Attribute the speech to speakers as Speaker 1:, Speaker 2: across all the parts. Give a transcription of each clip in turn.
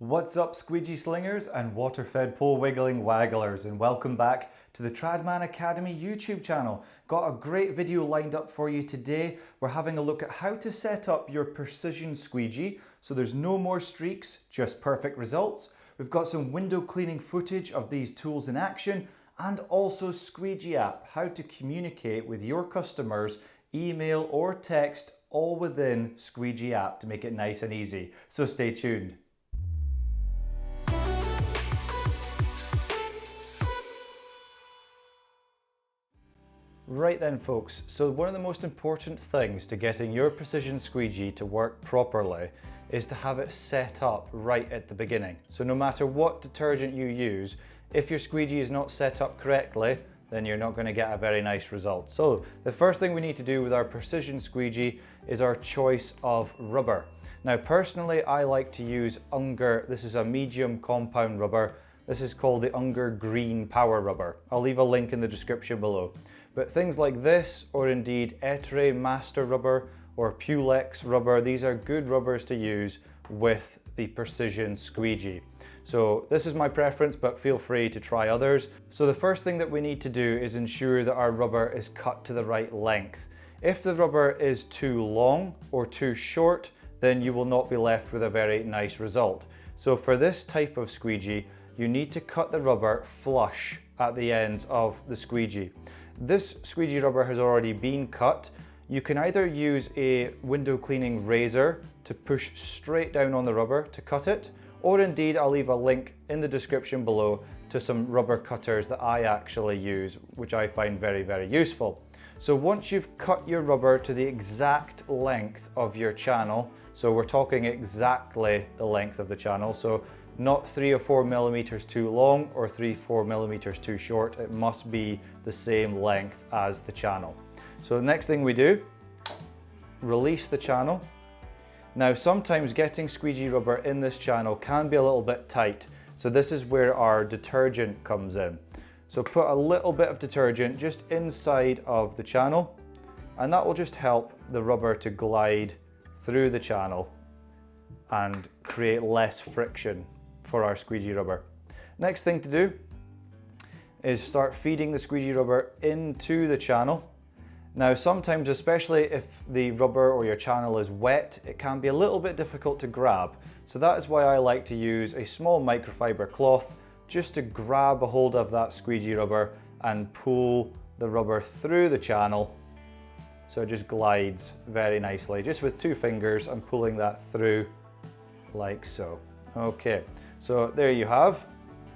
Speaker 1: What's up, squeegee slingers and water-fed pole wiggling wagglers, and welcome back to the Tradman Academy YouTube channel. Got a great video lined up for you today. We're having a look at how to set up your precision squeegee so there's no more streaks, just perfect results. We've got some window cleaning footage of these tools in action, and also Squeegee App, how to communicate with your customers, email or text, all within Squeegee App to make it nice and easy. So stay tuned. Right then folks, so one of the most important things to getting your precision squeegee to work properly is to have it set up right at the beginning. So no matter what detergent you use, if your squeegee is not set up correctly, then you're not going to get a very nice result. So the first thing we need to do with our precision squeegee is our choice of rubber. Now personally I like to use Unger, this is a medium compound rubber. This is called the Unger Green Power Rubber. I'll leave a link in the description below. But things like this, or indeed Etere Master Rubber or Pulex Rubber, these are good rubbers to use with the precision squeegee. So this is my preference, but feel free to try others. So the first thing that we need to do is ensure that our rubber is cut to the right length. If the rubber is too long or too short, then you will not be left with a very nice result. So for this type of squeegee, you need to cut the rubber flush at the ends of the squeegee. This squeegee rubber has already been cut. You can either use a window cleaning razor to push straight down on the rubber to cut it, or indeed I'll leave a link in the description below to some rubber cutters that I actually use, which I find very, very useful. So once you've cut your rubber to the exact length of your channel, so we're talking exactly the length of the channel, so not 3 or 4 millimeters too long or 3 or 4 millimeters too short. It must be the same length as the channel. So the next thing we do, release the channel. Now sometimes getting squeegee rubber in this channel can be a little bit tight. So this is where our detergent comes in. So put a little bit of detergent just inside of the channel, and that will just help the rubber to glide through the channel and create less friction for our squeegee rubber. Next thing to do is start feeding the squeegee rubber into the channel. Now sometimes, especially if the rubber or your channel is wet, it can be a little bit difficult to grab. So that is why I like to use a small microfiber cloth just to grab a hold of that squeegee rubber and pull the rubber through the channel. So it just glides very nicely. Just with 2 fingers, I'm pulling that through like so. Okay, so there you have.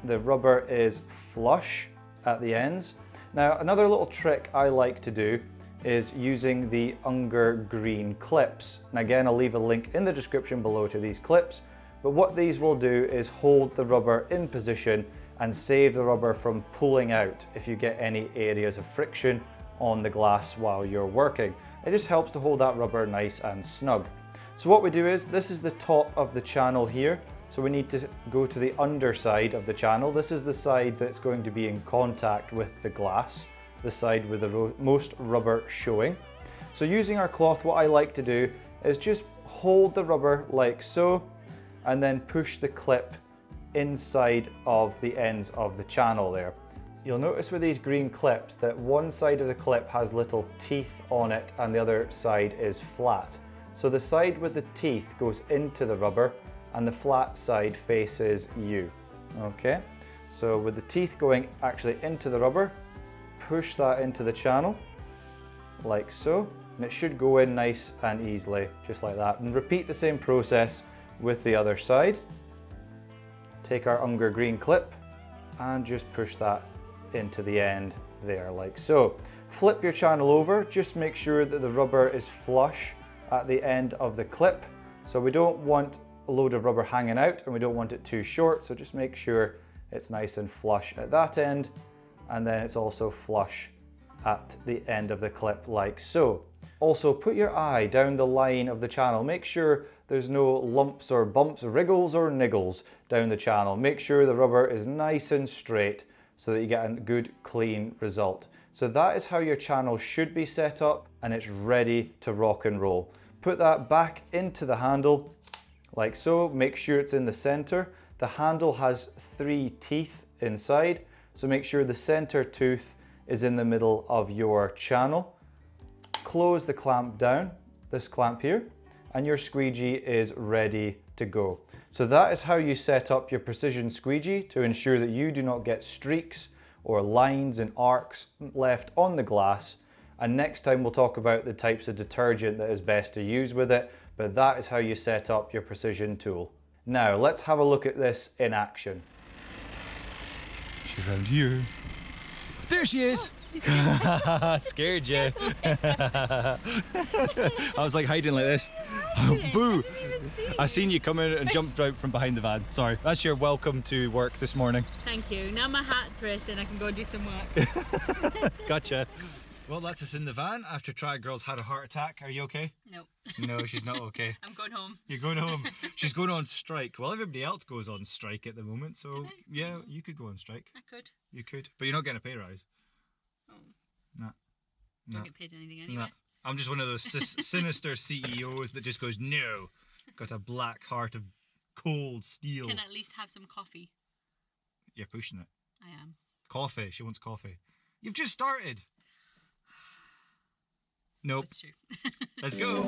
Speaker 1: The rubber is flush at the ends. Now another little trick I like to do is using the Unger Green clips. And again, I'll leave a link in the description below to these clips. But what these will do is hold the rubber in position and save the rubber from pulling out if you get any areas of friction on the glass while you're working. It just helps to hold that rubber nice and snug. So what we do is, this is the top of the channel here. So we need to go to the underside of the channel. This is the side that's going to be in contact with the glass, the side with the most rubber showing. So using our cloth, what I like to do is just hold the rubber like so, and then push the clip inside of the ends of the channel there. You'll notice with these green clips that one side of the clip has little teeth on it and the other side is flat. So the side with the teeth goes into the rubber and the flat side faces you. Okay, so with the teeth going actually into the rubber, push that into the channel like so, and it should go in nice and easily, just like that. And repeat the same process with the other side. Take our Unger Green clip and just push that into the end there like so. Flip your channel over, just make sure that the rubber is flush at the end of the clip. So we don't want a load of rubber hanging out and we don't want it too short, so just make sure it's nice and flush at that end, and then it's also flush at the end of the clip like so. Also put your eye down the line of the channel, make sure there's no lumps or bumps, wriggles or niggles down the channel. Make sure the rubber is nice and straight so that you get a good clean result. So that is how your channel should be set up, and it's ready to rock and roll. Put that back into the handle like so. Make sure it's in the center. The handle has 3 teeth inside, so make sure the center tooth is in the middle of your channel. Close the clamp down, this clamp here, and your squeegee is ready to go. So that is how you set up your precision squeegee to ensure that you do not get streaks or lines and arcs left on the glass. And next time we'll talk about the types of detergent that is best to use with it, but that is how you set up your precision tool. Now let's have a look at this in action.
Speaker 2: She's around here. There she is! Scared you. I was like hiding like this. Boo! I seen you come in and jumped out from behind the van. Sorry. That's your welcome to work this morning.
Speaker 3: Thank you. Now my hat's racing, I can go do some work.
Speaker 2: Gotcha. Well, that's us in the van after Try Girl's had a heart attack. Are you okay?
Speaker 3: No.
Speaker 2: No, she's not okay.
Speaker 3: I'm going home.
Speaker 2: You're going home. She's going on strike. Well, everybody else goes on strike at the moment, so yeah, you could go on strike.
Speaker 3: I could.
Speaker 2: You could, but you're not getting a pay rise.
Speaker 3: Oh.
Speaker 2: Nah.
Speaker 3: Don't get paid anything anyway.
Speaker 2: Nah. I'm just one of those sinister CEOs that just goes, no. Got a black heart of cold steel.
Speaker 3: Can at least have some coffee.
Speaker 2: You're pushing it.
Speaker 3: I am.
Speaker 2: Coffee. She wants coffee. You've just started. Nope.
Speaker 3: That's true.
Speaker 2: Let's go.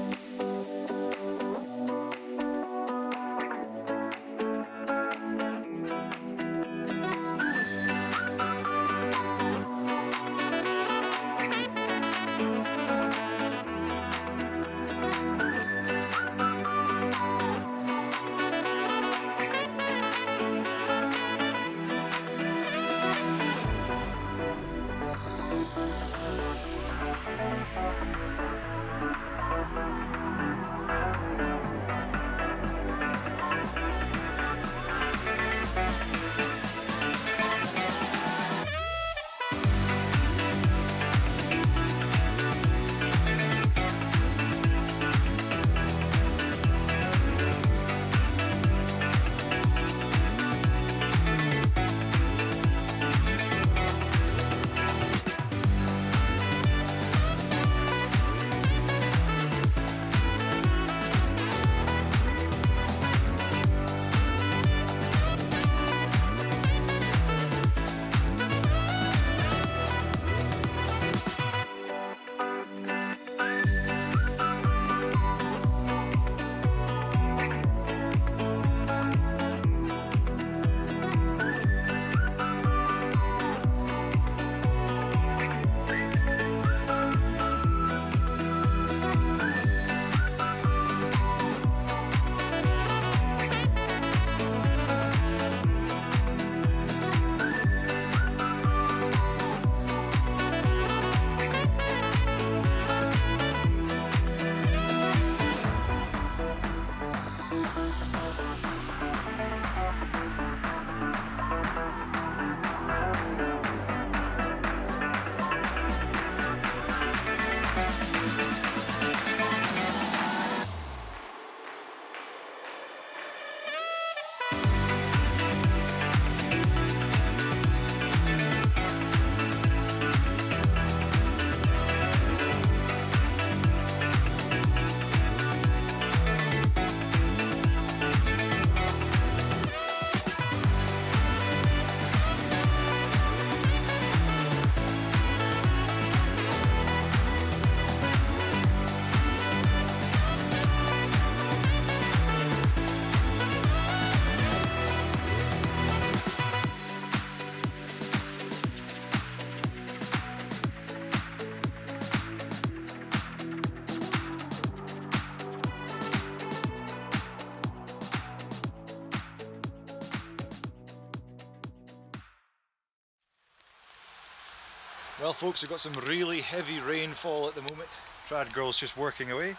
Speaker 2: Well folks, we've got some really heavy rainfall at the moment. Trad Girl's just working away.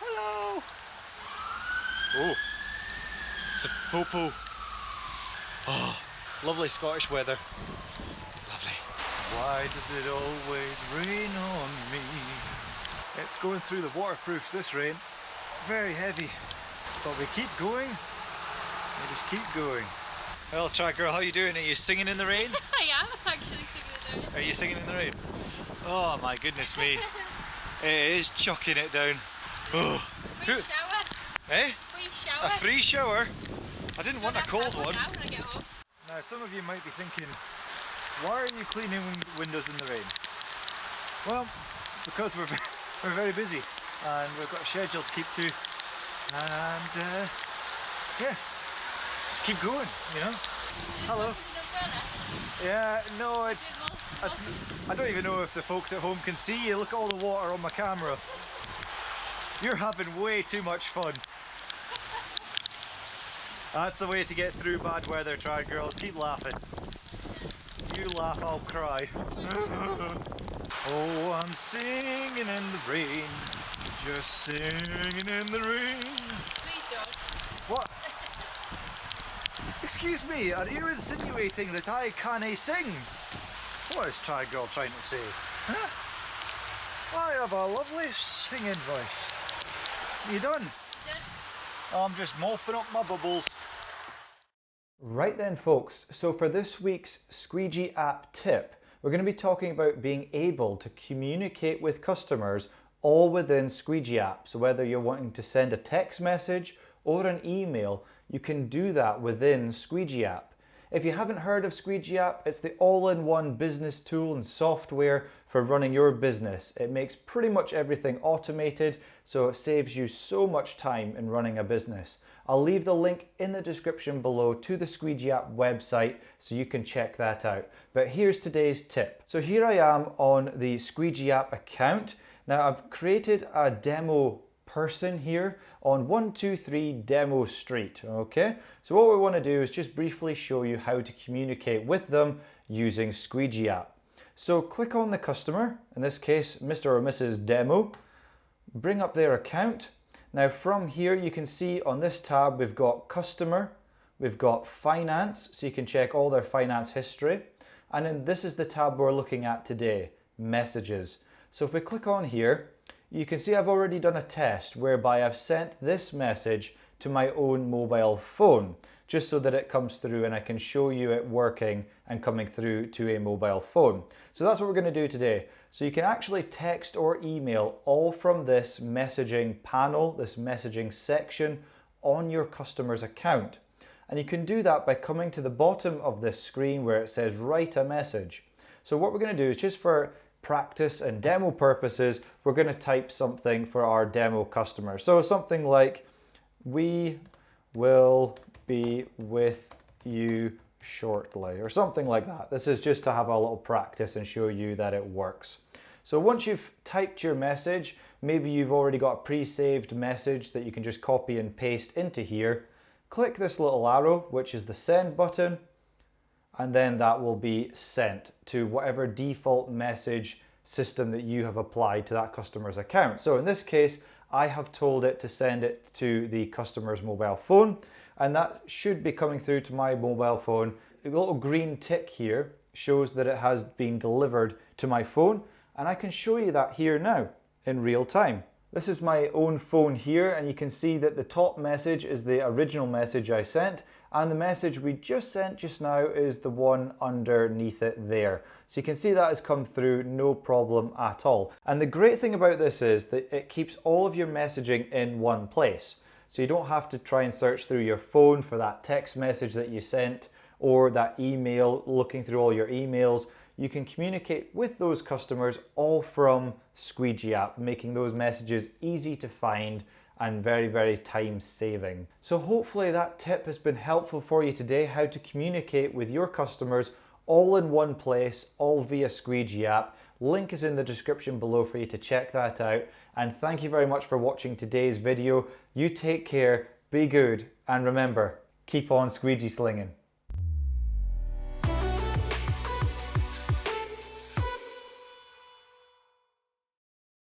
Speaker 2: Hello! Oh, it's a popo. Oh, lovely Scottish weather. Lovely. Why does it always rain on me? It's going through the waterproofs, this rain. Very heavy. But we keep going. We just keep going. Well, Trad Girl, how are you doing? Are you singing in the rain?
Speaker 3: I am actually singing in the rain.
Speaker 2: Are you singing in the rain? Oh my goodness me. It is chucking it down. Oh.
Speaker 3: Free shower.
Speaker 2: Eh?
Speaker 3: Free shower. shower.
Speaker 2: A free shower? I didn't want a
Speaker 3: I'll
Speaker 2: cold
Speaker 3: have
Speaker 2: one.
Speaker 3: now when I get home.
Speaker 2: Now some of you might be thinking, why are you cleaning windows in the rain? Well, because we're very busy and we've got a schedule to keep to, and yeah, just keep going, you know. Hello. Yeah, no, it's I don't even know if the folks at home can see you. Look at all the water on my camera. You're having way too much fun. That's the way to get through bad weather, Trad girls. Keep laughing. You laugh, I'll cry. Oh, I'm singing in the rain, just singing in the rain.
Speaker 3: Please don't.
Speaker 2: What? Excuse me, are you insinuating that I can't sing? What is Trad girl trying to say? Huh? I have a lovely singing voice. You done? I'm just mopping up my bubbles.
Speaker 1: Right then folks, so for this week's Squeegee App tip, we're going to be talking about being able to communicate with customers all within Squeegee App. So whether you're wanting to send a text message or an email, you can do that within Squeegee App. If you haven't heard of Squeegee App, it's the all-in-one business tool and software for running your business. It makes pretty much everything automated, so it saves you so much time in running a business. I'll leave the link in the description below to the Squeegee App website so you can check that out. But here's today's tip. So here I am on the Squeegee App account. Now I've created a demo person here on 123 Demo Street, okay? So what we want to do is just briefly show you how to communicate with them using Squeegee App. So click on the customer, in this case Mr. or Mrs. Demo, bring up their account. Now from here you can see on this tab we've got customer, we've got finance, so you can check all their finance history, and then this is the tab we're looking at today, messages. So if we click on here, you can see I've already done a test whereby I've sent this message to my own mobile phone, just so that it comes through and I can show you it working and coming through to a mobile phone. So that's what we're going to do today. So you can actually text or email all from this messaging panel, this messaging section on your customer's account. And you can do that by coming to the bottom of this screen where it says write a message. So what we're going to do is, just for practice and demo purposes, we're going to type something for our demo customer. So something like, we will be with you shortly, or something like that. This is just to have a little practice and show you that it works. So once you've typed your message, maybe you've already got a pre-saved message that you can just copy and paste into here. Click this little arrow, which is the send button, and then that will be sent to whatever default message system that you have applied to that customer's account. So in this case, I have told it to send it to the customer's mobile phone, and that should be coming through to my mobile phone. A little green tick here shows that it has been delivered to my phone, and I can show you that here now in real time. This is my own phone here, and you can see that the top message is the original message I sent, and the message we just sent just now is the one underneath it there. So you can see that has come through no problem at all. And the great thing about this is that it keeps all of your messaging in one place. So you don't have to try and search through your phone for that text message that you sent, or that email, looking through all your emails. You can communicate with those customers all from Squeegee App, making those messages easy to find and very, very time saving. So hopefully that tip has been helpful for you today, how to communicate with your customers all in one place, all via Squeegee App. Link is in the description below for you to check that out. And thank you very much for watching today's video. You take care, be good, and remember, keep on squeegee slinging.